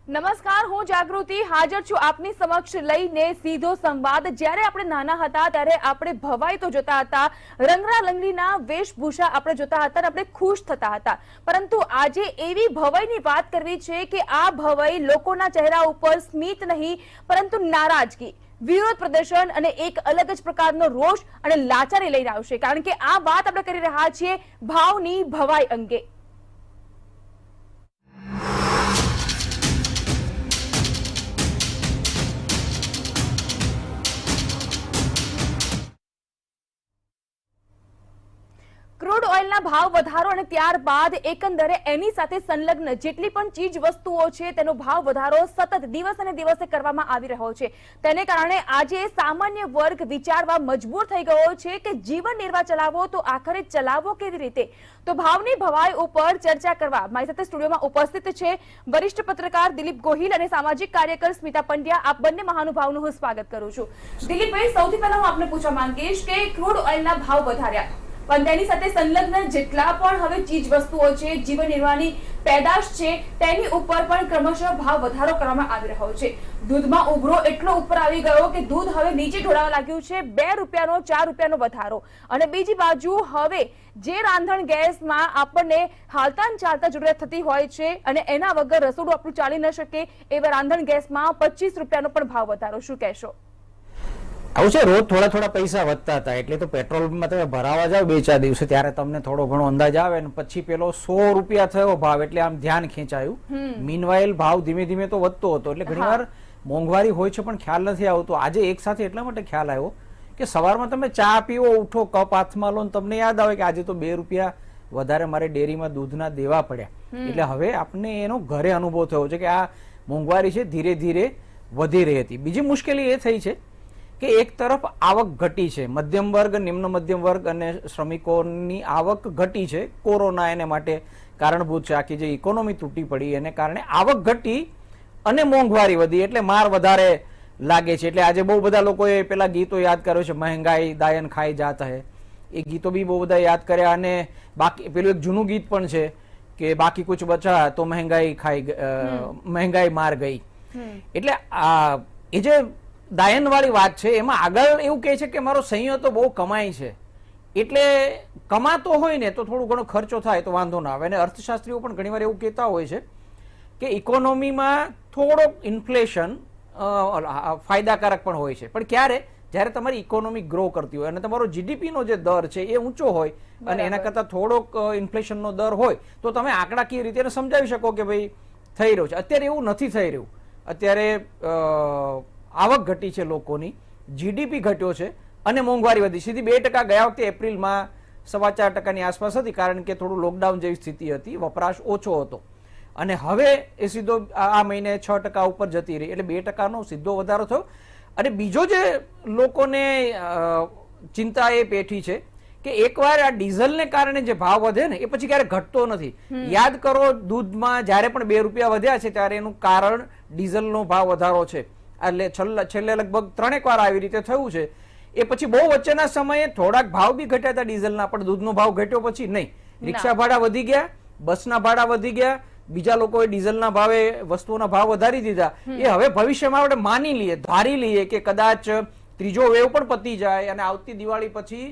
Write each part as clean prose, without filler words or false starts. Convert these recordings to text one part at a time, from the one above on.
નમસ્કાર, હું જાગૃતિ હાજર છું આપની સમક્ષ લઈને સીધો સંવાદ। જ્યારે આપણે નાના હતા ત્યારે આપણે ભવાઈ તો જોતા હતા, રંગરા રંગીના વેશભૂષા આપણે જોતા હતા અને આપણે ખુશ થતા હતા, પરંતુ આજે એવી ભવાઈની વાત કરવી છે કે આ ભવાઈ લોકોના ચહેરા ઉપર સ્મિત નહીં પરંતુ નારાજગી, વિરોધ પ્રદર્શન અને એક અલગ જ પ્રકારનો રોષ અને લાચારી લઈને આવશે, કારણ કે આ વાત આપણે કરી રહ્યા છીએ ભાવની ભવાઈ અંગે। ક્રૂડ ઓઇલના ભાવ વધારો અને ત્યારબાદ એકંદરે એની સાથે સંલગ્ન જેટલી પણ ચીજ વસ્તુઓ છે તેનો ભાવ વધારો સતત દિવસ અને દિવસે કરવામાં આવી રહ્યો છે। તેને કારણે આજે સામાન્ય વર્ગ વિચારવા મજબૂર થઈ ગયો છે કે જીવન નિર્વાહ ચલાવવો તો આખરે ચલાવવો કેવી રીતે। તો ભાવની ભવાઈ ઉપર ચર્ચા કરવા મારી સાથે સ્ટુડિયોમાં ઉપસ્થિત છે વરિષ્ઠ પત્રકાર દિલીપ ગોહિલ અને સામાજિક કાર્યકર સ્મિતા પંડ્યા। આપ બંને મહાનુભાવનું હું સ્વાગત કરું છું। દિલીપભાઈ, સૌથી પહેલા હું આપને પૂછવા માંગીશ કે ક્રૂડ ઓઇલના ભાવ વધાર્યા પણ તેની સાથે સંલગ્ન જેટલા પણ હવે ચીજ વસ્તુઓ છે, જીવન નિર્વાહની પેદાશ છે, તેની ઉપર પણ ક્રમશઃ ભાવ વધારો કરવામાં આવી રહ્યો છે। દૂધમાં ઉભરો એટલો ઉપર આવી ગયો કે દૂધ હવે નીચે ઢોળાવા લાગ્યું છે, 2 રૂપિયાનો 4 રૂપિયાનો વધારો। અને બીજી બાજુ હવે જે રાંધણ ગેસમાં આપણને હાલતા ચાલતા જરૂરિયાત થતી હોય છે અને એના વગર રસોડું આપણું ચાલી ન શકે એવા રાંધણ ગેસમાં 25 રૂપિયાનો પણ ભાવ વધારો, શું કહેશો? આવું છે, રોજ થોડા થોડા પૈસા વધતા હતા, એટલે તો પેટ્રોલમાં તમે ભરાવા જાવ 2-4 દિવસે ત્યારે તમને થોડો ઘણો અંદાજ આવે ને પછી પેલો 100 રૂપિયા થયો ભાવ એટલે આમ ધ્યાન ખેંચાયું। મીનવાઇલ ભાવ ધીમે ધીમે તો વધતો હતો, એટલે ઘણીવાર મોંઘવારી હોય છે પણ ખ્યાલ નથી આવતો। આજે એક સાથે એટલા માટે ખ્યાલ આવ્યો કે સવારમાં તમે ચા પીવો, ઉઠો, કપ હાથમાં લો, તમને યાદ આવે કે આજે તો 2 રૂપિયા વધારે મારે ડેરીમાં દૂધના દેવા પડ્યા। એટલે હવે આપણને એનો ઘરે અનુભવ થયો છે કે આ મોંઘવારી છે ધીરે ધીરે વધી રહી હતી। બીજી મુશ્કેલી એ થઈ છે કે એક તરફ આવક ઘટી છે, મધ્યમ વર્ગ, નિમ્ન મધ્યમ વર્ગ અને શ્રમિકોની આવક ઘટી છે। કોરોના એને માટે કારણભૂત છે, આખી જે ઇકોનોમી તૂટી પડી એને કારણે આવક ઘટી અને મોંઘવારી વધી એટલે માર વધારે લાગે છે। એટલે આજે બહુ બધા લોકોએ પેલા ગીતો યાદ કર્યો છે, મહેંગાઈ દાયન ખાઈ જાત હૈ, એ ગીતો બી બહુ બધા યાદ કર્યા। અને બાકી પેલું એક જૂનું ગીત પણ છે કે બાકી કુછ બચા તો મહેંગાઈ માર ગઈ। એટલે એ જે દાયન વાળી વાત છે એમાં આગળ એવું કહે છે કે મારો સૈયો તો બહુ કમાય છે, એટલે કમાતો હોય ને તો થોડું ઘણો ખર્ચો થાય તો વાંધો ના આવે। અને અર્થશાસ્ત્રીઓ પણ ઘણીવાર એવું કહેતા હોય છે કે ઇકોનોમીમાં થોડોક ઇન્ફ્લેશન ફાયદાકારક પણ હોય છે, પણ ક્યારે? જ્યારે તમારી ઇકોનોમી ગ્રો કરતી હોય અને તમારો જીડીપીનો જે દર છે એ ઊંચો હોય અને એના કરતાં થોડોક ઇન્ફ્લેશનનો દર હોય તો તમે આંકડાકીય રીતે સમજાવી શકો કે ભાઈ થઈ રહ્યું છે। અત્યારે એવું નથી થઈ રહ્યું। અત્યારે આવક ઘટી છે લોકોની, જીડીપી ઘટ્યો છે અને મોંઘવારી વધી। સીધી 2% ગયા વખતે એપ્રિલમાં 4.25% આસપાસ હતી, કારણ કે થોડું લોકડાઉન જેવી સ્થિતિ હતી, વપરાશ ઓછો હતો, અને હવે એ સીધો આ મહિને 6% ઉપર જતી રહી, એટલે 2%નો સીધો વધારો થયો। અને બીજો જે લોકોને ચિંતા એ પેઠી છે કે એકવાર આ ડીઝલને કારણે જે ભાવ વધે ને એ પછી ક્યારે ઘટતો નથી। યાદ કરો, દૂધમાં જ્યારે પણ 2 રૂપિયા વધ્યા છે ત્યારે એનું કારણ ડીઝલનો ભાવ વધારો છે, એટલે છેલ્લે લગભગ 3 વાર આવી રીતે થયું છે। એ પછી બહુ વચ્ચેના સમયે થોડાક ભાવ બી ઘટ્યા હતા ડીઝલના, પણ દૂધનો ભાવ ઘટ્યો પછી નહીં। રિક્ષા ભાડા વધી ગયા, બસના ભાડા વધી ગયા, બીજા લોકોએ ડીઝલના ભાવે વસ્તુઓના ભાવ વધારી દીધા। એ હવે ભવિષ્યમાં આપણે માની લઈએ, ધારી લઈએ કે કદાચ ત્રીજો વેવ પણ પતી જાય અને આવતી દિવાળી પછી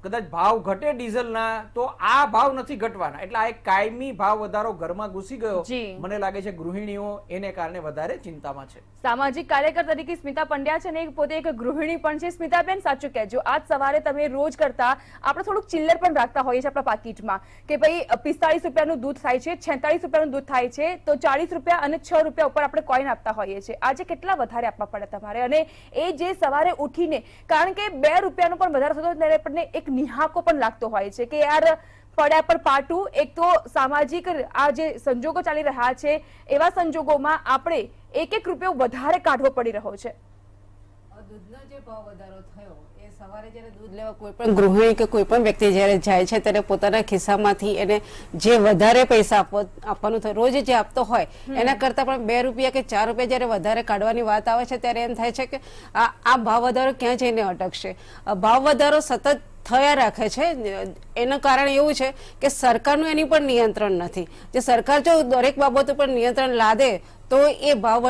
કદાચ ભાવ ઘટે ડીઝલના, તો આ ભાવ નથી ઘટવાના। એટલે આ એક કાયમી ભાવ વધારો ઘરમાં ઘૂસી ગયો, મને લાગે છે ગૃહિણીઓ એને કારણે વધારે ચિંતામાં છે। સામાજિક કાર્યકર તરીકે સ્મિતા પંડ્યા છે ને પોતે એક ગૃહિણી પણ છે। સ્મિતાબેન, સાચું કહેજો, આજ સવારે તમે રોજ કરતા આપણે થોડુંક ચિલ્લર પણ રાખતા હોઈએ છીએ આપણા પાકીટમાં કે ભાઈ 45 રૂપિયાનું દૂધ થાય છે, 46 રૂપિયાનું દૂધ થાય છે, તો 40 રૂપિયા અને 6 રૂપિયા ઉપર આપણે કોઈન આપતા હોઈએ છીએ। આજે કેટલા વધારે આપવા પડે તમારે? અને એ જે સવારે ઉઠીને, કારણ કે 2 રૂપિયાનો પણ વધારો થતો ત્યારે આપણને એક નિહાકો પણ લાગતો હોય છે કે યાર પડ્યા પર પાટું। એક તો સામાજિક આ જે સંજોગો ચાલી રહ્યા છે એવા સંજોગોમાં આપણે 1-1 રૂપિયો વધારે કાઢવો પડી રહ્યો છે। દૂધનો જે ભાવ વધારો થયો એ સવારે જ્યારે દૂધ લેવા કોઈ પણ ગૃહિણી કે કોઈ પણ વ્યક્તિ જ્યારે જાય છે ત્યારે પોતાના ખિસ્સામાંથી એને જે વધારે પૈસા આપવાનું થાય, રોજ જે આપતો હોય એના કરતાં પણ 2 રૂપિયા કે 4 રૂપિયા જ્યારે વધારે કાઢવાની વાત આવે છે ત્યારે એમ થાય છે કે આ ભાવ વધારો ક્યાં જઈને અટકશે। ભાવ વધારો સતત થયા રાખે છે। એનું કારણ એવું છે કે સરકારનું એની પર નિયંત્રણ નથી. જે સરકાર જો દરેક બાબતો પર નિયંત્રણ લાદે તો એ ભાવ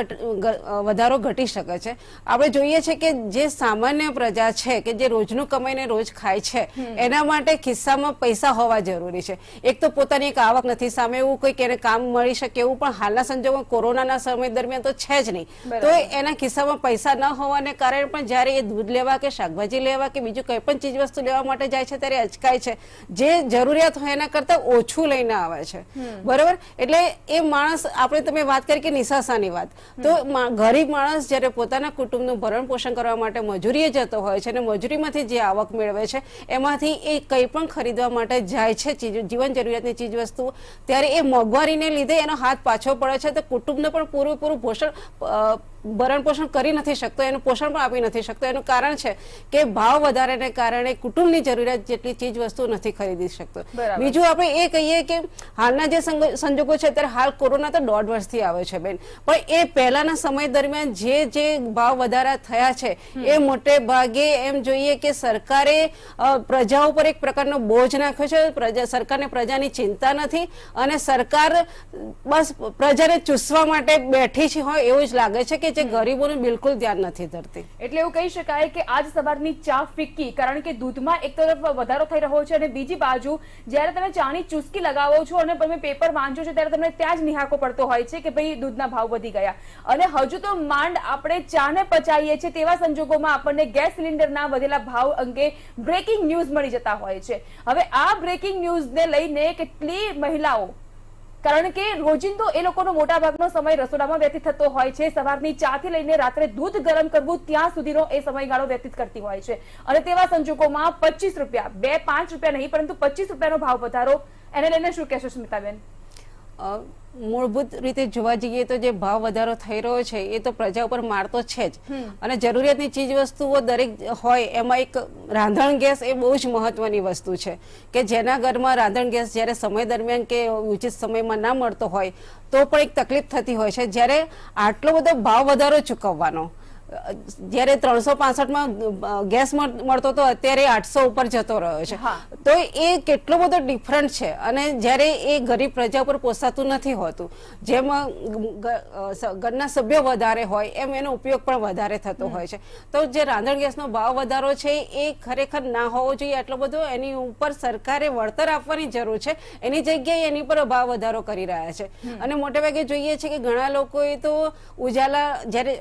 વધારો ઘટી શકે છે. આપણે જોઈએ છે કે જે સામાન્ય પ્રજા છે કે જે રોજનું કમાઈને રોજ ખાય છે એના માટે ખિસ્સામાં પૈસા હોવા જરૂરી છે. એક તો પોતાની એક આવક નથી, સામે એવું કોઈ એને કામ મળી શકે એવું પણ હાલના સંજોગોમાં કોરોનાના સમય દરમિયાન તો છે જ નહીં. તો એના ખિસ્સામાં પૈસા ન હોવાને કારણે પણ જ્યારે એ દૂધ લેવા કે શાકભાજી લેવા કે બીજું કોઈ પણ ચીજ વસ્તુ લેવા માટે જાય છે ત્યારે અચકાય છે. જે જરૂરિયાત હોય એના કરતા ઓછું લઈને આવે છે. બરોબર, એટલે એ માણસ, આપણે તમે વાત કરી કે નિસાસાની વાત, તો ગરીબ માણસ જ્યારે પોતાના કુટુંબનું ભરણ પોષણ કરવા માટે મજૂરીએ જતો હોય છે અને મજૂરીમાંથી જે આવક મેળવે છે એમાંથી એ કંઈ પણ ખરીદવા માટે જાય છે જીવન જરૂરિયાતની ચીજ વસ્તુઓ, ત્યારે એ મોંઘવારીને લીધે એનો હાથ પાછો પડે છે. તો કુટુંબને પણ પૂરેપૂરું ભરણ પોષણ કરી નથી શકતો, એનું પોષણ પણ આપી નથી શકતો. એનું કારણ છે કે ભાવ વધારાને કારણે કુટુંબની જરૂરિયાત જેટલી ચીજ વસ્તુ નથી ખરીદી શકતો. બીજું આપણે એ કહીએ કે હાલના જે સંજોગો છે અત્યારે, હાલ કોરોના તો 1.5 વર્ષથી આવે છે બેન, પણ એ પહેલાના સમય દરમિયાન જે ભાવ વધારા થયા છે એ મોટે ભાગે એમ જોઈએ કે સરકારે પ્રજાઓ પર એક પ્રકારનો બોજ નાખ્યો છે. સરકારને પ્રજાની ચિંતા નથી અને સરકાર બસ પ્રજાને ચૂસવા માટે બેઠી છે હોય એવું જ લાગે છે કે જે ગરીબોને બિલકુલ ધ્યાન નથી ધરતી. એટલે એવું કહી શકાય કે આજ સવારની ચા ફિક્કી, કારણ કે દૂધમાં એક તરફ વધારો થઈ રહ્યો છે અને બીજી બાજુ જ્યારે તમે ચાની ચુસ્કી લગાવો છો અને તમે પેપર વાંચો છો ત્યારે તમને ત્યાં જ નિહાકો પડતો હોય છે કે ભાઈ દૂધના ભાવ વધી ગયા, અને હજુ તો માંડ આપણે ચાને પચાવીએ છીએ તેવા સંજોગોમાં આપણને ગેસ સિલિન્ડરના વધેલા ભાવ અંગે બ્રેકિંગ ન્યૂઝ મળી જતા હોય છે. હવે આ બ્રેકિંગ ન્યૂઝને લઈને કેટલી મહિલાઓ, કારણ કે રોજિંદો એ લોકોનો મોટા ભાગનો સમય રસોડામાં વ્યતીત થતો હોય છે, સવારની ચાથી લઈને રાત્રે દૂધ ગરમ કરવું ત્યાં સુધીનો એ સમયગાળો વ્યતીત કરતી હોય છે, અને તેવા સંજોગોમાં 25 રૂપિયા, 2-5 રૂપિયા નહીં પરંતુ 25 રૂપિયાનો ભાવ વધારો, એને લઈને શું કહેશો સ્મિતાબેન? મૂળભૂત રીતે જોવા જઈએ તો જે ભાવ વધારો થઈ રહ્યો છે એ તો પ્રજા ઉપર મારતો છે જ, અને જરૂરિયાતની ચીજ વસ્તુઓ દરેક હોય એમાં એક રાંધણ ગેસ એ બહુ જ મહત્વની વસ્તુ છે કે જેના ઘરમાં રાંધણ ગેસ જ્યારે સમય દરમિયાન કે ઉચિત સમયમાં ના મળતો હોય તો પણ એક તકલીફ થતી હોય છે. જ્યારે આટલો બધો ભાવ વધારો ચૂકવવાનો, જયારે 365 ગેસ મળતો તો અત્યારે 800 ઉપર જતો રહ્યો છે, તો એ કેટલો બધો ડિફરન્ટ છે. અને જયારે એ ગરીબ પ્રજા પર પોસાતું નથી હોતું, જેમ ઘરના સભ્યો વધારે હોય એમ એનો ઉપયોગ પણ વધારે થતો હોય છે. તો જે રાંધણ ગેસનો ભાવ વધારો છે એ ખરેખર ના હોવો જોઈએ આટલો બધો. એની ઉપર સરકારે વળતર આપવાની જરૂર છે, એની જગ્યાએ એની પર ભાવ વધારો કરી રહ્યા છે. અને મોટે ભાગે જોઈએ છે કે ઘણા લોકોએ તો ઉજાલા, જયારે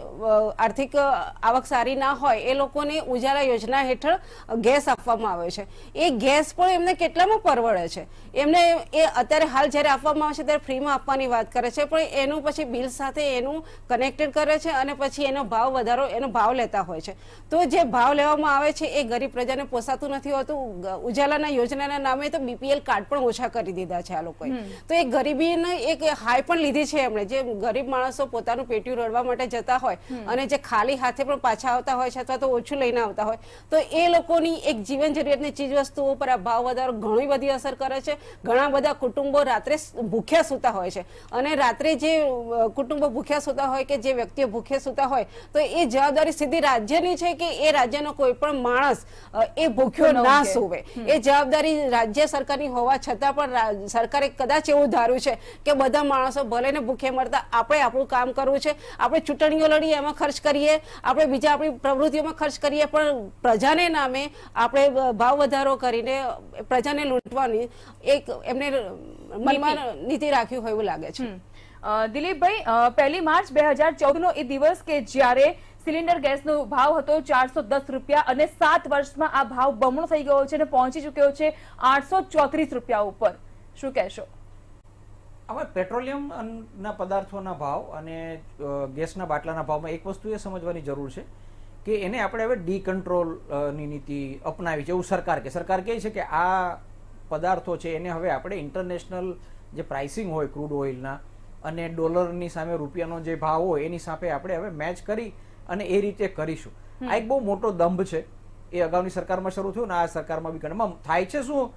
આર્થિક આવક સારી ના હોય એ લોકોને ઉજાલા યોજના હેઠળ ગેસ આપવામાં આવે છે. એ ગેસ પણ એમને કેટલામાં પરવડે છે? એમને એ અત્યારે હાલ જ્યારે આપવામાં આવે છે ત્યારે ફ્રીમાં આપવાની વાત કરે છે, પણ એનું પછી બિલ સાથે એનું કનેક્ટેડ કરે છે અને પછી એનો ભાવ વધારો, એનો ભાવ લેતા હોય છે. તો જે ભાવ લેવામાં આવે છે એ ગરીબ પ્રજાને પોસાતું નથી હોતું. ઉજાલાના યોજનાના નામે તો BPL કાર્ડ પણ ઓછા કરી દીધા છે આ લોકોએ. તો એ ગરીબીને એક હાઈ પણ લીધી છે એમણે. જે ગરીબ માણસો પોતાનું પેટ્યું રડવા માટે જતા હોય અને જે ખાલી હાથે પણ પાછા આવતા હોય છે અથવા તો ઓછું લઈને આવતા હોય, તો એ લોકોની એક જીવન જરૂરિયાતની ચીજ વસ્તુઓ પર આ ભાવ વધારો ઘણી બધી અસર કરે છે. ઘણા બધા કુટુંબો રાત્રે ભૂખ્યા સૂતા હોય છે, અને રાત્રે જે કુટુંબો ભૂખ્યા સૂતા હોય કે જે વ્યક્તિઓ ભૂખ્યા સૂતા હોય તો એ જવાબદારી સીધી રાજ્યની છે કે એ રાજ્યનો કોઈ પણ માણસ એ ભૂખ્યો ના સૂવે. એ જવાબદારી રાજ્ય સરકારની હોવા છતાં પણ સરકારે કદાચ એવું ધાર્યું છે કે બધા માણસો ભલે ને ભૂખે મરતા આપણે આપણું કામ કરવું છે, આપણે ચૂંટણીઓ લડીએ એમાં ખર્ચ કરીએ, આપણે બીજા આપણી પ્રવૃત્તિઓમાં ખર્ચ કરીએ, પણ પ્રજાને નામે આપણે ભાવ વધારો કરીને પ્રજાને લૂંટવાની એક એમને મનમાં નીતિ રાખ્યું હોય એવું લાગે છે. દિલીપભાઈ, 1 માર્ચ 2014 એ દિવસ કે જ્યારે સિલિન્ડર ગેસનો ભાવ હતો 410 રૂપિયા અને 7 વર્ષમાં આ ભાવ બમણો થઈ ગયો છે અને પહોંચી ચૂક્યો છે 834 રૂપિયા ઉપર. શું કહેશો? હવે પેટ્રોલિયમ ના પદાર્થોના ભાવ અને ગેસના બાટલાના ભાવમાં એક વસ્તુ એ સમજવાની જરૂર છે કે એને આપણે હવે ડીકન્ટ્રોલની નીતિ અપનાવી છે એવું સરકાર કહે છે કે આ પદાર્થો છે એને હવે આપણે ઇન્ટરનેશનલ જે પ્રાઇસિંગ હોય ક્રૂડ ઓઇલના અને ડોલરની સામે રૂપિયાનો જે ભાવ હોય એની સામે આપણે હવે મેચ કરી અને એ રીતે કરીશું. આ એક બહુ મોટો દંભ છે. એ અગાઉની સરકારમાં શરૂ થયું ને આ સરકારમાં બી ઘણમાં થાય છે. શું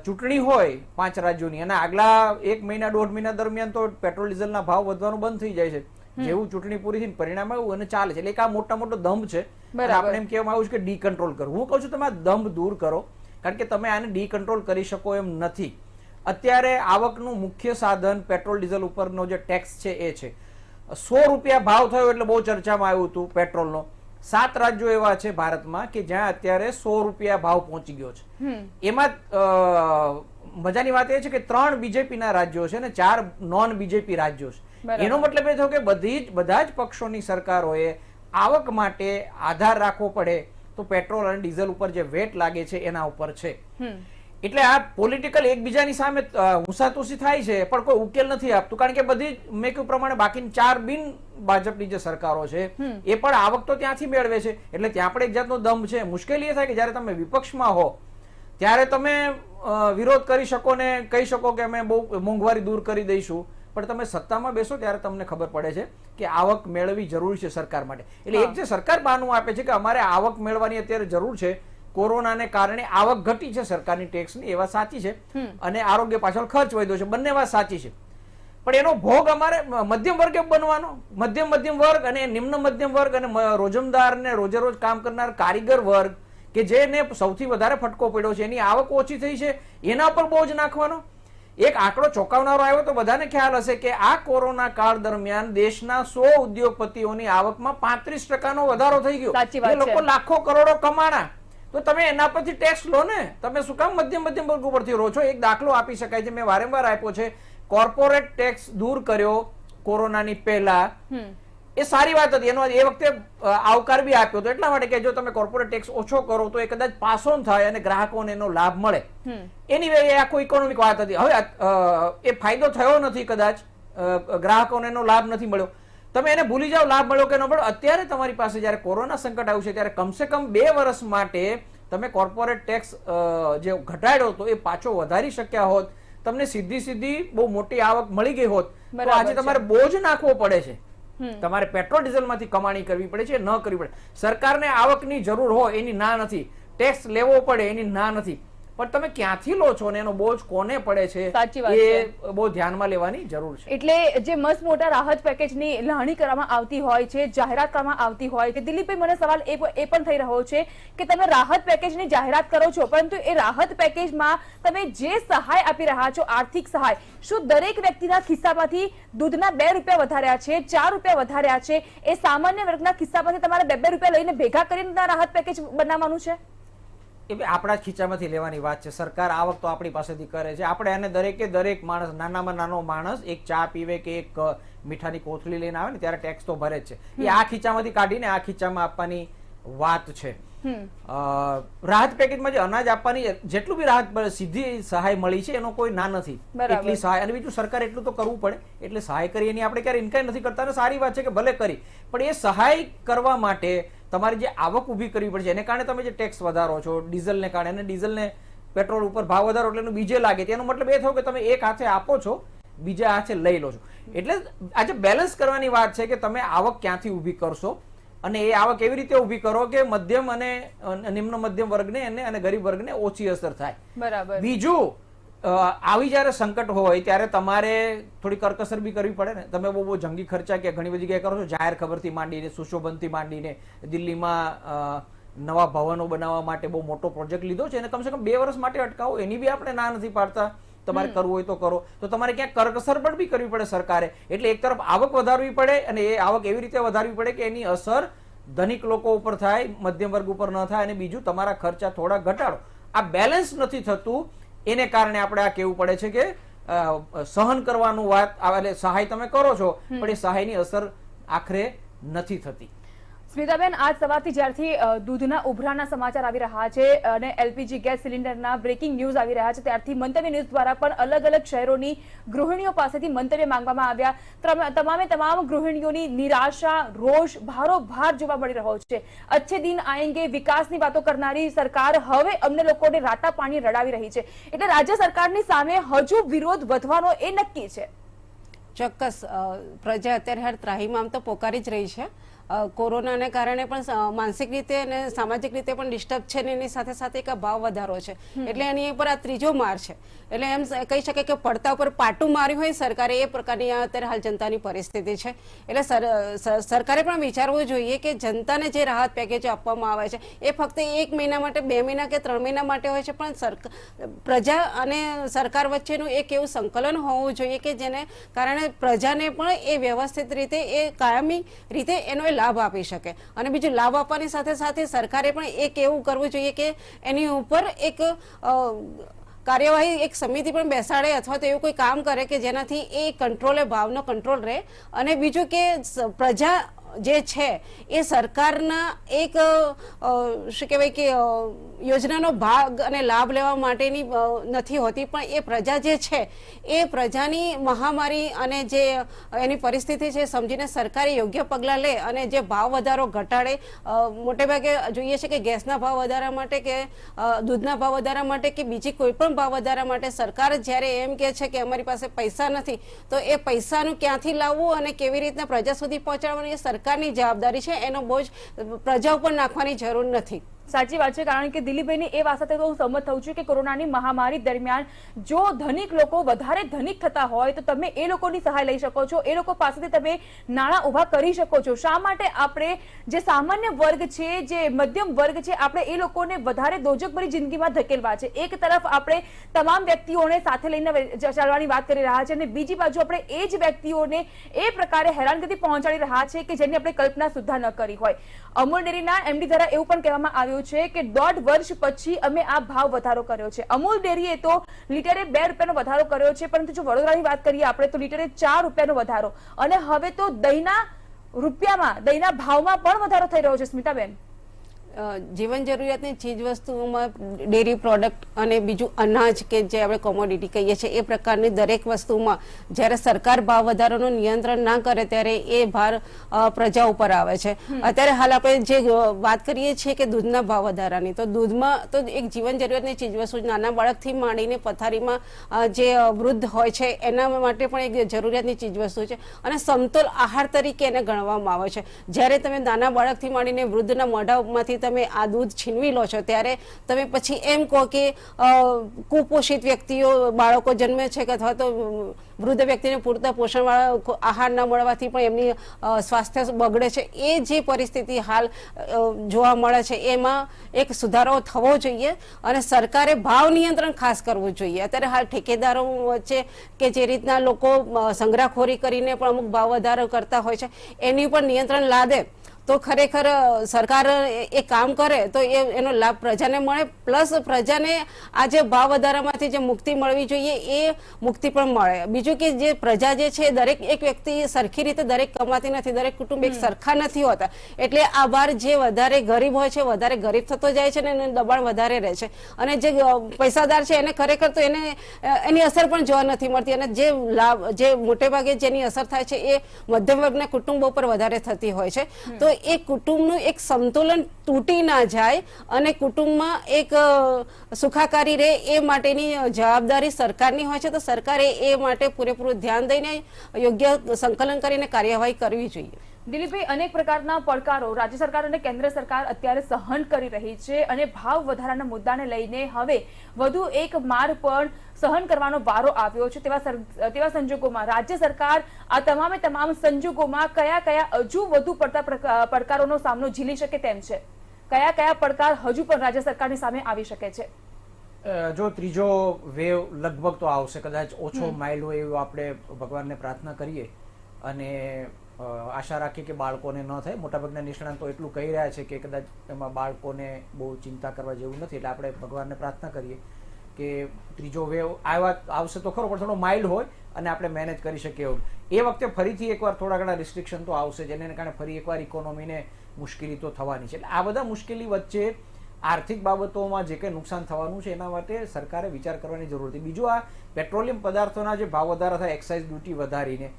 ચૂંટણી હોય 5 રાજ્યોની અને આગલા 1 મહિના 1.5 મહિના દરમિયાન તો પેટ્રોલ ડીઝલના ભાવ વધવાનું બંધ થઈ જાય છે. જેવું ચૂંટણી પૂરી થઈને પરિણામ આવ્યું અને ચાલે છે. એટલે એક આ મોટો દંભ છે. આપણે એમ કહેવામાં આવ્યું છે કે ડીકન્ટ્રોલ કરો. હું કહું છું તમે આ દંભ દૂર કરો. કારણ કે તમે આને ડીકંટ્રોલ કરી શકો એમ નથી. અત્યારે આવકનું મુખ્ય સાધન પેટ્રોલ ડીઝલ ઉપરનો જે ટેક્સ છે એ છે. 100 રૂપિયા ભાવ થયો એટલે બહુ ચર્ચામાં આવ્યું હતું પેટ્રોલનો. 7 રાજ્યો એવા છે ભારતમાં કે જ્યાં અત્યારે 100 રૂપિયા ભાવ પહોંચી ગયો છે. એમાં મજાની વાત એ છે કે 3 બીજેપીના રાજ્યો છે ને 4 નોન બીજેપી રાજ્યો છે. એનો મતલબ એ થયો કે બધા જ પક્ષોની સરકારોએ આવક માટે આધાર રાખવો પડે તો પેટ્રોલ અને ડીઝલ ઉપર જે વેટ લાગે છે એના ઉપર છે. એટલે આ પોલિટિકલ એકબીજાની સામે હુંસાતુસી થાય છે પણ કોઈ ઉકેલ નથી આપતું. કારણ કે બધી મેં કહ્યું પ્રમાણે બાકીની 4 બિન ભાજપની જે સરકારો છે એ પણ આવક તો ત્યાંથી મેળવે છે. એટલે ત્યાં પણ એક જાતનો દમ છે. મુશ્કેલી એ થાય કે જયારે તમે વિપક્ષમાં હો ત્યારે તમે વિરોધ કરી શકો ને કહી શકો કે અમે બહુ મોંઘવારી દૂર કરી દઈશું, પણ તમે સત્તામાં બેસો ત્યારે તમને ખબર પડે છે કે આવક મેળવવી જરૂરી છે સરકાર માટે. એટલે એક જે સરકાર બહાનું આપે છે કે અમારે આવક મેળવવાની અત્યારે જરૂર છે, કોરોનાને કારણે આવક ઘટી છે સરકારની ટેક્સની, એ વાત સાચી છે, અને આરોગ્ય પાછળ ખર્ચ વધ્યો છે, બંને વાત સાચી છે. પણ એનો ભોગ અમારે મધ્યમ વર્ગે બનવાનો. મધ્યમ વર્ગ અને નિમ્ન મધ્યમ વર્ગ અને રોજમદાર ને રોજે રોજ કામ કરનાર કારીગર વર્ગ કે જેને સૌથી વધારે ફટકો પડ્યો છે, એની આવક ઓછી થઈ છે, એના પર બોજ નાખવાનો. એક આંકડો ચોંકાવનારો આવ્યો તો બધાને ખ્યાલ હશે કે આ કોરોના કાળ દરમિયાન દેશના 100 ઉદ્યોગપતિઓની આવકમાં 35% વધારો થઈ ગયો. એ લોકો લાખો કરોડો કમાણા. તો તમે એના પરથી ટેક્સ લો ને. તમે શું કામ મધ્યમ વર્ગ ઉપરથી રો છો? એક દાખલો આપી શકાય છે, મેં વારંવાર આપ્યો છે. કોર્પોરેટ ટેક્સ દૂર કર્યો કોરોનાની પહેલા, એ સારી વાત હતી. એનો એ વખતે આવકાર બી આપ્યો હતો એટલા માટે કે જો તમે કોર્પોરેટ ટેક્સ ઓછો કરો તો એ કદાચ પાસ ઓન થાય અને ગ્રાહકોને એનો લાભ મળે. એની વે એ આખો ઇકોનોમિક વાત હતી. હવે એ ફાયદો થયો નથી, કદાચ ગ્રાહકોને એનો લાભ નથી મળ્યો. તમે એને ભૂલી જાઓ લાભ મળ્યો કે ન મળ્યો. અત્યારે તમારી પાસે જયારે કોરોના સંકટ આવ્યું છે ત્યારે કમસે કમ 2 વર્ષ માટે તમે કોર્પોરેટ ટેક્સ જે ઘટાડ્યો હતો એ પાછો વધારી શક્યા હોત, તમને સીધી બહુ મોટી આવક મળી ગઈ હોત, તો આજે તમારે બોજ નાખવો પડે છે. તમારે પેટ્રોલ ડીઝલ માંથી કમાણી કરવી પડે છે, ન કરવી પડે. સરકારને આવકની જરૂર હોય એની ના નથી, ટેક્સ લેવો પડે એની ના નથી, પણ તમે ક્યાંથી લો છો ને એનો બોજ કોને પડે છે એ બહુ ધ્યાનમાં લેવાની જરૂર છે. એટલે જે મસ્ત મોટા રાહત પેકેજની લાણી કરવામાં આવતી હોય છે, જાહેરાત કરવામાં આવતી હોય છે, દિલીપભાઈ મને સવાલ એ પણ થઈ રહ્યો છે કે તમે રાહત પેકેજની જાહેરાત કરો છો, પરંતુ એ રાહત પેકેજમાં તમે જે સહાય આપી રહ્યા છો, આર્થિક સહાય, શું દરેક વ્યક્તિના ખિસ્સામાંથી દૂધના 2 રૂપિયા વધાર્યા છે, 4 રૂપિયા વધાર્યા છે, એ સામાન્ય વર્ગના ખિસ્સામાંથી તમારે 2 રૂપિયા લઈને ભેગા કરીને રાહત પેકેજ બનાવવાનું છે? એ આપણા જ ખીચામાંથી લેવાની વાત છે. સરકાર આવક તો આપણી પાસેથી કરે છે. આપણે એને દરેક માણસ, નાનામાં નાનો માણસ એક ચા પીવે કે એક મીઠાની કોથળી લઈને આવે ને ત્યારે ટેક્સ તો ભરે જ છે. એ આ ખીચામાંથી કાઢીને આ ખીચામાં આપવાની વાત છે. રાહત પેકેજમાં જે અનાજ આપવાની જેટલું બી રાહત સીધી સહાય મળી છે એનો કોઈ ના નથી. એટલી સહાય, અને બીજું સરકાર એટલું તો કરવું પડે એટલે સહાય કરી એની આપણે ક્યારે ઇન્કાર નથી કરતા, અને સારી વાત છે કે ભલે કરી, પણ એ સહાય કરવા માટે તમારી જે આવક ઊભી કરવી પડશે. એને કારણે તમે જે ટેક્સ વધારો છો ડીઝલને કારણે, અને ડીઝલને પેટ્રોલ ઉપર ભાવ વધારો એટલે એનું બીજે લાગે, તેનો મતલબ એ થયો કે તમે એક હાથે આપો છો, બીજા હાથે લઈ લો છો. એટલે આજે બેલેન્સ કરવાની વાત છે કે તમે આવક ક્યાંથી ઊભી કરશો, અને એ આવક એવી રીતે ઊભી કરો કે મધ્યમ અને નિમ્ન મધ્યમ વર્ગને અને ગરીબ વર્ગને ઓછી અસર થાય. બરાબર. બીજું, આવી જયારે સંકટ હોય ત્યારે તમારે થોડી કરકસર બી કરવી પડે ને. તમે બહુ જંગી ખર્ચા કે ઘણી બધી જગ્યાએ કરો છો, જાહેર ખબરથી માંડીને સુશોભનથી માંડીને દિલ્હીમાં નવા ભવનો બનાવવા માટે બહુ મોટો પ્રોજેક્ટ લીધો છે, અને કમસે કમ 2 વર્ષ માટે અટકાવો, એની બી આપણે ના નથી પાડતા. તમારે કરવું હોય તો કરો, તો તમારે ક્યાંક કરકસર પણ બી કરવી પડે સરકારે. એટલે એક તરફ આવક વધારવી પડે, અને એ આવક એવી રીતે વધારવી પડે કે એની અસર ધનિક લોકો ઉપર થાય, મધ્યમ વર્ગ ઉપર ન થાય, અને બીજું તમારા ખર્ચા થોડા ઘટાડો. આ બેલેન્સ નથી થતું, એને કારણે આપણે આ કહેવું પડે છે કે સહન કરવાનું વાત, એટલે સહાય તમે કરો છો પણ એ સહાયની અસર આખરે નથી થતી. સ્મિતાબેન, આજ સવારથી જ્યારથી દૂધના ઉભરાના સમાચાર આવી રહ્યા છે અને એલપીજી ગેસ સિલિન્ડરના બ્રેકિંગ ન્યૂઝ આવી રહ્યા છે, ત્યારથી મંતવ્ય ન્યૂઝ દ્વારા પણ અલગ અલગ શહેરોની ગૃહિણીઓ પાસેથી મંતવ્ય માંગવામાં આવ્યા. તમામ ગૃહિણીઓની નિરાશા, રોષ ભારોભાર જોવા મળી રહ્યો છે. અચ્છે દિન આએંગે, વિકાસની વાતો કરનારી સરકાર હવે અમને લોકોને રાતા પાણી રડાવી રહી છે. એટલે રાજ્ય સરકારની સામે હજુ વિરોધ વધવાનો એ નક્કી છે. ચોક્કસ પ્રજા અત્યારે ત્રાહીમામ તો પોકારી જ રહી છે. કોરોનાને કારણે પણ માનસિક રીતે અને સામાજિક રીતે પણ ડિસ્ટર્બ છે ને એની સાથે સાથે એક આ ભાવ વધારો છે એટલે એની ઉપર આ ત્રીજો માર છે. એટલે એમ કહી શકાય કે પડતા ઉપર પાટું માર્યું હોય સરકારે એ પ્રકારની અત્યારે હાલ જનતાની પરિસ્થિતિ છે. એટલે સરકારે પણ વિચારવું જોઈએ કે જનતાને જે રાહત પેકેજો આપવામાં આવે છે એ ફક્ત 1 મહિના માટે, 2 મહિના કે 3 મહિના માટે હોય છે, પણ પ્રજા અને સરકાર વચ્ચેનું એક એવું સંકલન હોવું જોઈએ કે જેને કારણે પ્રજાને પણ એ વ્યવસ્થિત રીતે એ કાયમી રીતે એનો એ લાભ આપી શકે. અને બીજું લાભ આપવાની સાથે સાથે સરકારે પણ એક એવું કરવું જોઈએ કે એની ઉપર એક કાર્યવાહી એક સમિતિ પણ બેસાડે અથવા તો એવું કોઈ કામ કરે કે જેનાથી એ કંટ્રોલે ભાવનો કંટ્રોલ રહે. અને બીજું કે પ્રજા જે છે એ સરકારના એક શું કહેવાય કે યોજનાનો ભાગ અને લાભ લેવા માટેની નથી હોતી, પણ એ પ્રજા જે છે એ પ્રજાની મહામારી અને જે એની પરિસ્થિતિ છે સમજીને સરકારે યોગ્ય પગલાં લે અને જે ભાવ વધારો ઘટાડે. મોટે ભાગે જોઈએ છે કે ગેસના ભાવ વધારા માટે કે દૂધના ભાવ વધારા માટે કે બીજી કોઈ પણ ભાવ વધારા માટે સરકાર જ્યારે એમ કહે છે કે અમારી પાસે પૈસા નથી, તો એ પૈસાનું ક્યાંથી લાવવું અને કેવી રીતના પ્રજા સુધી પહોંચાડવાનું એ સરકારની જવાબદારી છે. એનો બોજ પ્રજા ઉપર નાખવાની જરૂર નથી. સાચી વાત છે, કારણ કે દિલીપભાઈની એ વાત સાથે તો હું સહમત થઉં છું કે કોરોનાની મહામારી દરમિયાન જો ધનિક લોકો વધારે ધનિક થતા હોય તો તમે એ લોકોની સહાય લઈ શકો છો, એ લોકો પાસેથી તમે નાણાં ઉભા કરી શકો છો. શા માટે આપણે જે સામાન્ય વર્ગ છે, જે મધ્યમ વર્ગ છે, આપણે એ લોકોને વધારે દોજકભરી જિંદગીમાં ધકેલવા છે? એક તરફ આપણે તમામ વ્યક્તિઓને સાથે લઈને ચાલવાની વાત કરી રહ્યા છે અને બીજી બાજુ આપણે એ જ વ્યક્તિઓને એ પ્રકારે હેરાનગતિ પહોંચાડી રહ્યા છે કે જેની આપણે કલ્પના સુદ્ધા ન કરી હોય. અમૂલ ડેરીના એમડી દ્વારા એવું પણ કહેવામાં આવ્યું છે કે 1.5 વર્ષ પછી અમે આ ભાવ વધારો કર્યો છે. અમૂલ ડેરીએ તો લીટરે 2 રૂપિયાનો વધારો કર્યો છે, પરંતુ જો વડોદરાની વાત કરીએ આપણે તો લીટરે 4 રૂપિયાનો વધારો, અને હવે તો દહીંના રૂપિયામાં, દહીંના ભાવમાં પણ વધારો થઈ રહ્યો છે. સ્મિતાબેન, જીવન જરૂરિયાતની ચીજ વસ્તુઓમાં ડેરી પ્રોડક્ટ અને બીજું અનાજ કે જે આપણે કોમોડિટી કહીએ છીએ એ પ્રકારની દરેક વસ્તુમાં જ્યારે સરકાર ભાવ વધારાનું નિયંત્રણ ના કરે ત્યારે એ ભાર પ્રજા ઉપર આવે છે. અત્યારે હાલ આપણે જે વાત કરીએ છીએ કે દૂધના ભાવ વધારાની, તો દૂધમાં તો એક જીવન જરૂરિયાતની ચીજ વસ્તુ નાના બાળકથી માંડીને પથારીમાં જે વૃદ્ધ હોય છે એના માટે પણ એક જરૂરિયાતની ચીજ વસ્તુ છે અને સમતોલ આહાર તરીકે એને ગણવામાં આવે છે. જ્યારે તમે નાના બાળકથી માંડીને વૃદ્ધના મોઢામાંથી તમે આ દૂધ છીનવી લો છો ત્યારે તમે પછી એમ કહો કે કુપોષિત વ્યક્તિઓ બાળકો જન્મે છે કે અથવા તો વૃદ્ધ વ્યક્તિને પૂરતા પોષણવાળા આહાર ન મળવાથી પણ એમની સ્વાસ્થ્ય બગડે છે. એ જે પરિસ્થિતિ હાલ જોવા મળે છે એમાં એક સુધારો થવો જોઈએ અને સરકારે ભાવ નિયંત્રણ ખાસ કરવું જોઈએ. અત્યારે હાલ ઠેકેદારો વચ્ચે કે જે રીતના લોકો સંગ્રહખોરી કરીને પણ અમુક ભાવ વધારો કરતા હોય છે એની ઉપર નિયંત્રણ લાદે તો ખરેખર સરકાર એ કામ કરે તો એનો લાભ પ્રજાને મળે, પ્લસ પ્રજાને આ જે ભાવ વધારામાંથી જે મુક્તિ મળવી જોઈએ એ મુક્તિ પણ મળે. બીજું કે જે પ્રજા જે છે દરેક એક વ્યક્તિ સરખી રીતે દરેક કમાતી નથી, દરેક કુટુંબ એક સરખા નથી હોતા, એટલે આ ભાર જે વધારે ગરીબ હોય છે વધારે ગરીબ થતો જાય છે ને એનું દબાણ વધારે રહે છે અને જે પૈસાદાર છે એને ખરેખર તો એની અસર પણ જોવા નથી મળતી અને જે લાભ જે મોટે ભાગે જેની અસર થાય છે એ મધ્યમ વર્ગના કુટુંબો પર વધારે થતી હોય છે. તો એ કુટુંબનું એક સંતુલન તૂટી ના જાય અને કુટુંબમાં એક સુખાકારી રહે એ માટેની જવાબદારી સરકારની હોય છે. તો સરકારે એ માટે પૂરેપૂરું ધ્યાન દઈને યોગ્ય સંકલન કરીને કાર્યવાહી કરવી જોઈએ. દિલીપભાઈ, અનેક પ્રકારના પડકારો રાજ્ય સરકાર અને કેન્દ્ર સરકાર અત્યારે સહન કરી રહી છે અને ભાવ વધારાના મુદ્દાને લઈને હવે વધુ એક માર પણ સહન કરવાનો વારો આવ્યો છે. તેવા સંજોગોમાં રાજ્ય સરકાર આ તમામ સંજોગોમાં કયા હજુ વધુ પડતા પડકારોનો સામનો ઝીલી શકે તેમ છે? કયા પડકાર હજુ પણ રાજ્ય સરકારની સામે આવી શકે છે? જો ત્રીજો વેવ લગભગ તો આવશે, કદાચ ઓછો માઇલ્ડ હોય એવું આપણે ભગવાનને પ્રાર્થના કરીએ અને આશા રાખીએ કે બાળકોને ન થાય. મોટાભાગના નિષ્ણાંતો એટલું કહી રહ્યા છે કે કદાચ એમાં બાળકોને બહુ ચિંતા કરવા જેવું નથી, એટલે આપણે ભગવાનને પ્રાર્થના કરીએ કે ત્રીજો વેવ આવશે તો ખરો પણ થોડો માઇલ્ડ હોય અને આપણે મેનેજ કરી શકીએ એવું. એ વખતે ફરીથી એકવાર થોડા ઘણા રિસ્ટ્રિક્શન તો આવશે જેને કારણે ફરી એકવાર ઇકોનોમીને મુશ્કેલી તો થવાની છે. એટલે આ બધા મુશ્કેલી વચ્ચે આર્થિક બાબતોમાં જે કંઈ નુકસાન થવાનું છે એના માટે સરકારે વિચાર કરવાની જરૂર હતી. બીજું, આ પેટ્રોલિયમ પદાર્થોના જે ભાવ વધારા થાય, એક્સાઇઝ ડ્યુટી વધારીને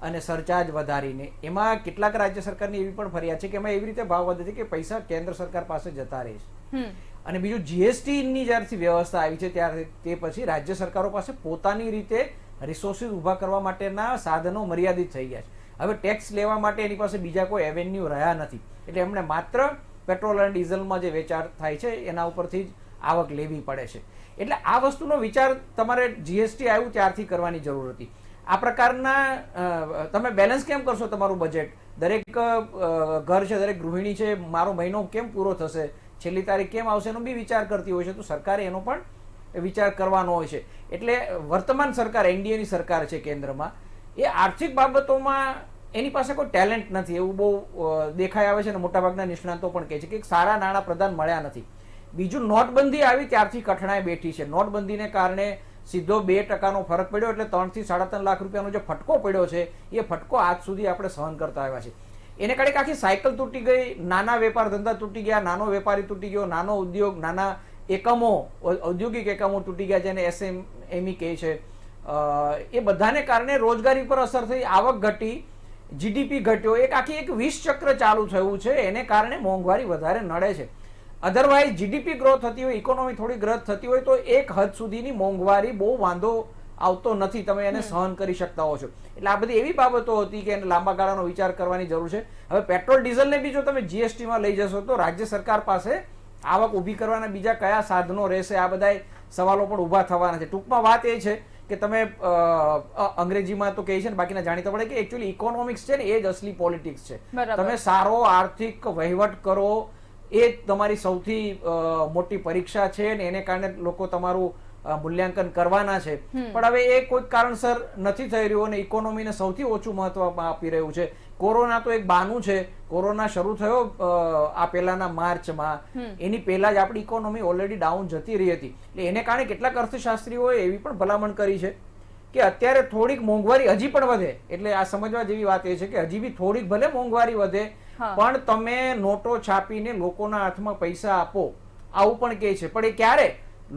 અને સરચાર્જ વધારીને, એમાં કેટલાક રાજ્ય સરકારની એવી પણ ફરિયાદ છે કે એમાં એવી રીતે ભાવ વધે છે કે પૈસા કેન્દ્ર સરકાર પાસે જતા રહે છે. અને બીજું, જીએસટીની જ્યારથી વ્યવસ્થા આવી છે ત્યારે તે પછી રાજ્ય સરકારો પાસે પોતાની રીતે રિસોર્સિસ ઊભા કરવા માટેના સાધનો મર્યાદિત થઈ ગયા છે. હવે ટેક્સ લેવા માટે એની પાસે બીજા કોઈ એવેન્યુ રહ્યા નથી, એટલે એમણે માત્ર પેટ્રોલ અને ડીઝલમાં જે વેચાણ થાય છે એના ઉપરથી જ આવક લેવી પડે છે. એટલે આ વસ્તુનો વિચાર તમારે જીએસટી આવ્યું ત્યારથી કરવાની જરૂર હતી. આ પ્રકારના તમે બેલેન્સ કેમ કરશો તમારું બજેટ? દરેક ઘર છે, દરેક ગૃહિણી છે, મારો મહિનો કેમ પૂરો થશે, છેલ્લી તારીખ કેમ આવશે એનો બી વિચાર કરતી હોય છે. તો સરકારે એનો પણ વિચાર કરવાનો હોય છે. એટલે વર્તમાન સરકાર, એનડીએની સરકાર છે કેન્દ્રમાં, એ આર્થિક બાબતોમાં એની પાસે કોઈ ટેલેન્ટ નથી એવું બહુ દેખાઈ આવે છે અને મોટાભાગના નિષ્ણાતો પણ કહે છે કે સારા નાણાં પ્રધાન મળ્યા નથી. બીજું, નોટબંધી આવી ત્યારથી કઠણાઈ બેઠી છે. નોટબંધીને કારણે સીધો 2% ફરક પડ્યો, એટલે 3 થી 3.5 લાખ રૂપિયાનો જે ફટકો પડ્યો છે એ ફટકો આજ સુધી આપણે સહન કરતા આવ્યા છે. એને કારણે આખી સાયકલ તૂટી ગઈ, નાના વેપાર ધંધા તૂટી ગયા, નાનો વેપારી તૂટી ગયો, નાનો ઉદ્યોગ, નાના એકમો, ઔદ્યોગિક એકમો તૂટી ગયા, જેને એસએમઈ કહે છે. એ બધાને કારણે રોજગારી પર અસર થઈ, આવક ઘટી, જીડીપી ઘટ્યો, એક વિષ ચક્ર ચાલુ થયું છે. એને કારણે મોંઘવારી વધારે નડે છે. અધરવાઇઝ જીડીપી ગ્રોથ થતી હોય, ઇકોનોમી થોડી ગ્રોથ થતી હોય તો એક હદ સુધીની મોંઘવારી બહુ વાંધો આવતો નથી, તમે એને સહન કરી શકતા હો છો. એટલે આ બધી એવી બાબતો હતી કે એને લાંબા ગાળાનો વિચાર કરવાની જરૂર છે. હવે પેટ્રોલ ડીઝલને બી જો તમે જીએસટીમાં લઈ જશો તો રાજ્ય સરકાર પાસે આવક ઊભી કરવાના બીજા કયા સાધનો રહેશે, આ બધા સવાલો પણ ઊભા થવાના છે. ટૂંકમાં વાત એ છે કે તમે અંગ્રેજીમાં તો કહે છે ને બાકીના જાણીતા પડે કે એકચ્યુઅલી ઇકોનોમિક્સ છે ને એ જ અસલી પોલિટિક્સ છે. તમે સારો આર્થિક વહીવટ કરો એ તમારી સૌથી મોટી પરીક્ષા છે ને એને કારણે લોકો તમારું મૂલ્યાંકન કરવાના છે. પણ હવે એ કોઈક કારણસર નથી થઈ રહ્યું અને ઇકોનોમીને સૌથી ઓછું મહત્વ આપી રહ્યું છે. કોરોના તો એક બાનું છે. કોરોના શરૂ થયો આ પહેલાના માર્ચમાં, એની પહેલા જ આપણી ઇકોનોમી ઓલરેડી ડાઉન જતી રહી હતી. એટલે એને કારણે કેટલાક અર્થશાસ્ત્રીઓએ એવી પણ ભલામણ કરી છે કે અત્યારે થોડીક મોંઘવારી હજી પણ વધે. એટલે આ સમજવા જેવી વાત એ છે કે હજી બી થોડીક ભલે મોંઘવારી વધે પણ તમે નોટો છાપીને લોકોના હાથમાં પૈસા આપો, આવું પણ કહે છે. પણ એ ક્યારે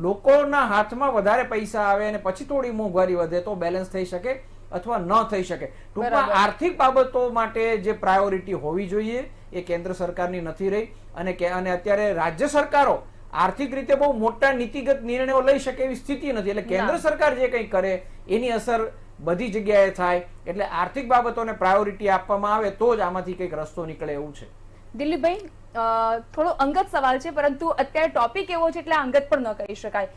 લોકોના હાથમાં વધારે પૈસા આવે અને પછી થોડી મોંઘવારી વધે તો બેલેન્સ થઈ શકે અથવા ન થઈ શકે. ટૂંકમાં આર્થિક બાબતો માટે જે પ્રાયોરિટી હોવી જોઈએ એ કેન્દ્ર સરકારની નથી રહી. અને અત્યારે રાજ્ય સરકારો આર્થિક રીતે બહુ મોટા નીતિગત નિર્ણયો લઈ શકે એવી સ્થિતિ નથી. એટલે કેન્દ્ર સરકાર જે કંઈ કરે એની અસર બધી જગ્યાએ થાય. એટલે આર્થિક બાબતોને પ્રાયોરિટી આપવામાં આવે તો જ આમાંથી કંઈક રસ્તો નીકળે એવું છે. દિલીપભાઈ, થોડો અંગત સવાલ છે પરંતુ અત્યારે ટોપિક એવો છે એટલે અંગત પણ ન કહી શકાય.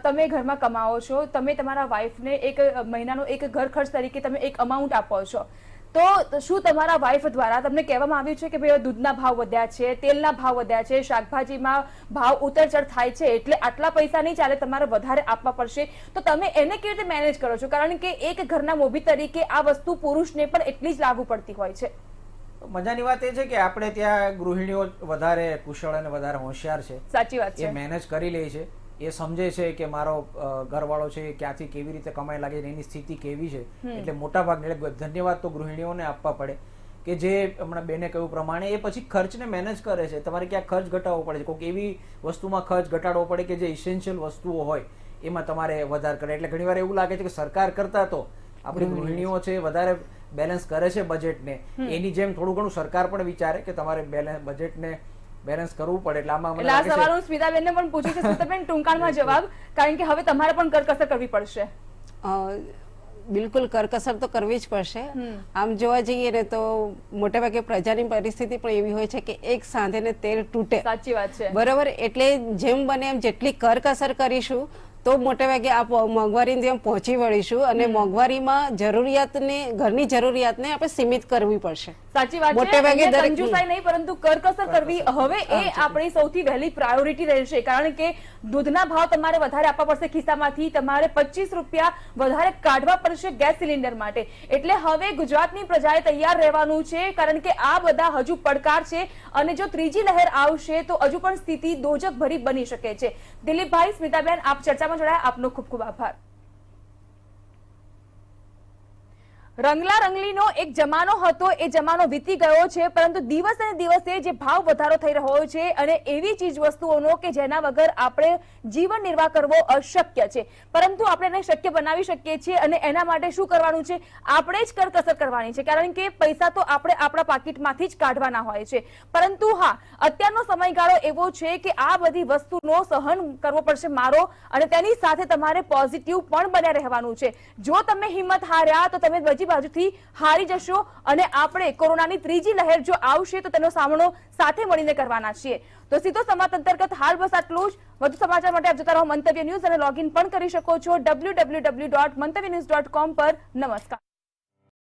તમે ઘરમાં કમાવો છો, તમે તમારા વાઇફને એક મહિનાનો એક ઘર ખર્ચ તરીકે તમે એક અમાઉન્ટ આપો છો, તો શું તમારા વાઇફ દ્વારા તમને કહેવામાં આવ્યું છે કે ભાઈ દૂધના ભાવ વધ્યા છે, તેલના ભાવ વધ્યા છે, શાકભાજીમાં ભાવ ઉતરચડ થાય છે એટલે આટલા પૈસા નહીં ચાલે, તમારે વધારે આપવા પડશે, તો તમે એને કેવી રીતે મેનેજ કરો છો? કારણ કે એક ઘરના મોભી તરીકે આ વસ્તુ પુરુષને પણ એટલી જ લાગુ પડતી હોય છે. મજાની વાત એ છે કે આપણે ત્યાં ગૃહિણીઓ વધારે કુશળ અને વધારે હોશિયાર છે. સાચી વાત છે. એ મેનેજ કરી લે છે, એ સમજે છે કે મારો ઘરવાળો છે ક્યાંથી કેવી રીતે કમાઈ લાગે છે, એની સ્થિતિ કેવી છે. એટલે મોટા ભાગને ધન્યવાદ તો ગૃહિણીઓને આપવા પડે કે જે હમણાં બેને કહ્યું પ્રમાણે એ પછી ખર્ચને મેનેજ કરે છે. તમારે ક્યાંક ખર્ચ ઘટાડવો પડે છે, કોઈક એવી વસ્તુમાં ખર્ચ ઘટાડવો પડે કે જે ઇસેન્શિયલ વસ્તુઓ હોય એમાં તમારે વધારે કરે. એટલે ઘણીવાર એવું લાગે છે કે સરકાર કરતા તો આપણી ગૃહિણીઓ છે વધારે બેલેન્સ કરે છે બજેટને. એની જેમ થોડું ઘણું સરકાર પણ વિચારે કે તમારે બજેટને બેલેન્સ કરવું પડે. એટલે આમાં મને લાગે છે સવાલ હું સ્મિતાબેનને પણ પૂછું છું. સ્મિતાબેન, ટૂંકાણમાં જવાબ, કારણ કે હવે તમારે પણ કરકસર કરવી પડશે. બિલકુલ કરકસર તો કરવી જ પડશે. આમ જોવા જઈએ ને તો મોટાભાગે પ્રજાની પરિસ્થિતિ પણ એવી હોય છે કે એક સાંધે ને તેલ તૂટે. સાચી વાત છે. બરોબર. એટલે જેમ બને એમ જેટલી કરકસર કરીશું તો મોટાભાગે આ મોંઘવારીની જેમ પહોંચી વળીશું અને મોંઘવારીમાં ઘરની જરૂરિયાતને આપણે સીમિત કરવી પડશે. સાચી વાત છે. કંજુસાઈ નહીં પરંતુ કરકસર કરવી હવે એ આપણી સૌથી વહેલી પ્રાયોરિટી રહેશે. કારણ કે દૂધના ભાવ તમારે વધારે આપવા પડશે ખિસ્સામાંથી, તમારે 25 રૂપિયા વધારે કાઢવા પડશે ગેસ સિલિન્ડર માટે. એટલે હવે ગુજરાતની પ્રજાએ તૈયાર રહેવાનું છે, કારણ કે આ બધા હજુ પડકાર છે અને જો ત્રીજી લહેર આવશે તો હજુ પણ સ્થિતિ દોજક ભરી બની શકે છે. દિલીપભાઈ, સ્મિતાબેન, આપ ચર્ચામાં જોડાયા, આપનો ખૂબ ખૂબ આભાર. રંગલા રંગલીનો એક જમાનો હતો, એ જમાનો વીતી ગયો છે, પરંતુ દિવસે ને દિવસે જે ભાવ વધારો થઈ રહ્યો છે અને એવી ચીજ વસ્તુઓનો કે જેના વગર આપણે જીવન નિર્વાહ કરવો અશક્ય છે, પરંતુ આપણે એને શક્ય બનાવી શકીએ છીએ. અને એના માટે શું કરવાનું છે? આપણે જ કરકસર કરવાની છે, કારણ કે પૈસા તો આપણે આપણા પાકીટમાંથી જ કાઢવાના હોય છે. પરંતુ હા, અત્યારનો સમયગાળો એવો છે કે આ બધી વસ્તુનો સહન કરવો પડશે મારો, અને તેની સાથે તમારે પોઝિટિવ પણ બન્યા રહેવાનું છે. જો તમે હિંમત હાર્યા તો તમે બધી બાજુથી હારી જશો અને આપણે કોરોનાની ત્રીજી લહેર જો આવશે તો તેનો સામનો સાથે મળીને કરવાના છીએ. તો સીધો સંવાદ અંતર્ગત હાલ બસ આટલું જ. વધુ સમાચાર માટે આપ જોતા રહો મંતવ્ય ન્યૂઝ અને લોગિન પણ કરી શકો છો www.mantavynews.com પર. નમસ્કાર.